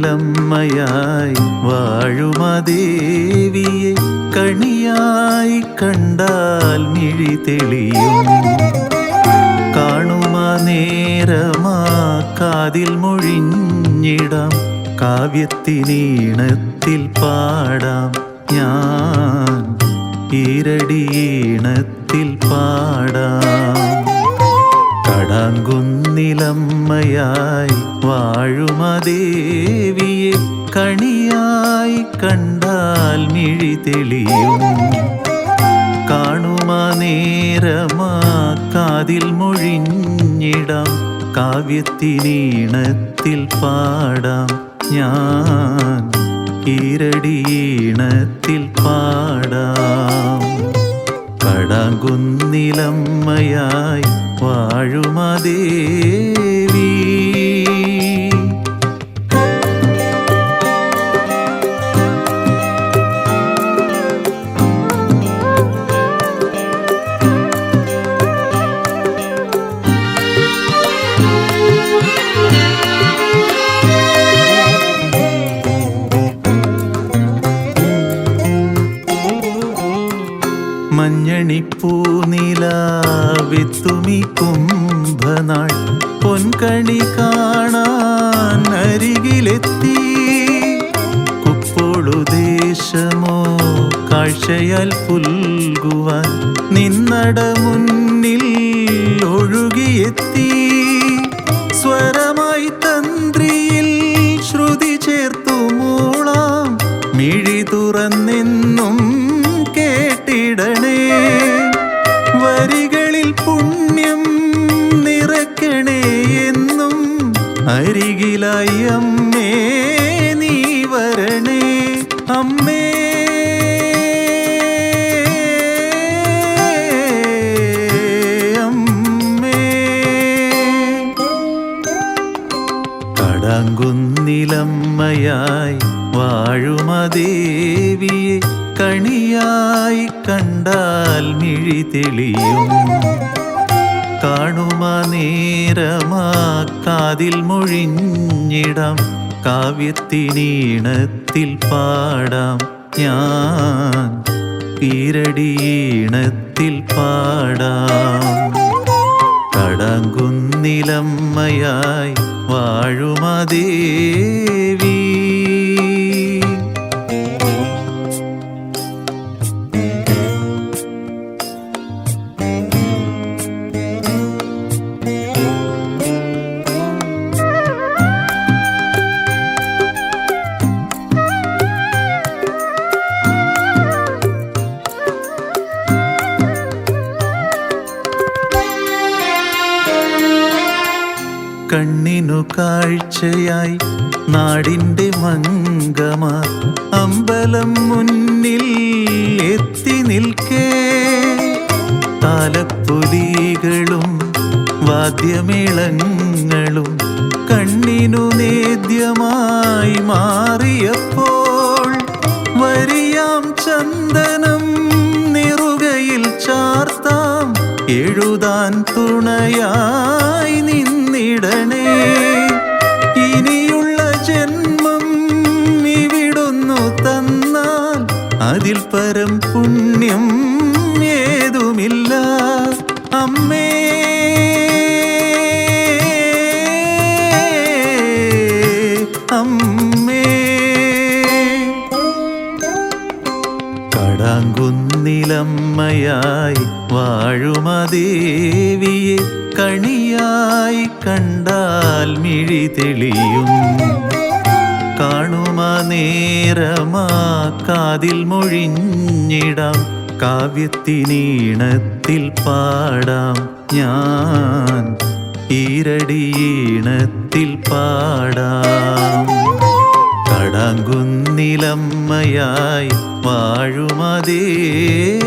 കടാങ്കുന്നിലമ്മയായി വാഴുമദേവിയെ കണിയായി കണ്ടാൽ മിഴി തെളിയും. കാണുമ നേരമാ കാതിൽ മൊഴിഞ്ഞിടാം, കാവ്യത്തിനീണത്തിൽ പാടാം ഞാൻ, ഈരടിയീണത്തിൽ പാടാം. കടാങ്കുന്നിലമ്മയായി വാഴുമദേവിയെ കണിയായി കണ്ടാൽ മിഴി തെളിയും. കാണുമ നേരമാ കാതിൽ മൊഴിഞ്ഞിടാം, കാവ്യത്തിനീണത്തിൽ പാടാം ഞാൻ, ഈരടിയീണത്തിൽ പാടാം. കടാങ്കുന്നിലമ്മയായി വാഴുമദേവി. മഞ്ഞണിപ്പൂനിലാവെത്തുമി കുംഭനാൾ, പൊൻകണി കാണാൻ അരികിലെത്തി. കുപ്പോളു ദേശമോ കാഴ്ചയാൽ പുൽകുവാൻ നിന്നട മുന്നിൽ ഒഴുകിയെത്തി. സ്വരമായി തന്ത്രിയിൽ ശ്രുതി ചേർത്തു മൂളാം, മിഴി തുറന്നെന്നും കേട്ടിടണേ. വരികളിൽ പുണ്യം നിറയ്ക്കണേ എന്നും, അരികിലായി അമ്മേ നീ വരണേ. അമ്മേ അമ്മേ. കടാങ്കുന്നിലമ്മയായി വാഴുമദേവിയെ കണിയായി കണ്ടാൽ മിഴി തെളിയും. കാണുമ നേരമാ കാതിൽ മൊഴിഞ്ഞിടാം, കാവ്യത്തിനീണത്തിൽ പാടാം ഞാൻ, ഈരടിയീണത്തിൽ പാടാം. കടാങ്കുന്നിലമ്മയായി വാഴുമദേവി. കണ്ണിനു കാഴ്ചയായി നാടിൻ്റെ മംഗമാർ അമ്പലം മുന്നിൽ എത്തി നിൽക്കേ. താലപ്പൊലികളും വാദ്യമേളങ്ങളും കണ്ണിനു നേദ്യമായി മാറിയപ്പോൾ, വരിയാം ചന്ദനം നിറുകയിൽ ചാർത്താം, എഴുതാൻ തുണയായി നിന്നിടണേ. ഇനിയുള്ള ജന്മം ഇവിടുന്നു തന്നാൽ അതിൽ പരം പുണ്യം ഏതുമില്ല. അമ്മേ അമ്മേ. കടാങ്കുന്നിലമ്മയായി വാഴുമദേവിയെ കണിയായി കണ്ടാൽ മിഴി തെളിയും. കാണുമ നേരമാ കാതിൽ മൊഴിഞ്ഞിടാം, കാവ്യത്തിനീണത്തിൽ പാടാം ഞാൻ, ഈരടിയീണത്തിൽ പാടാം. കടാങ്കുന്നിലമ്മയായി വാഴുമദേവി.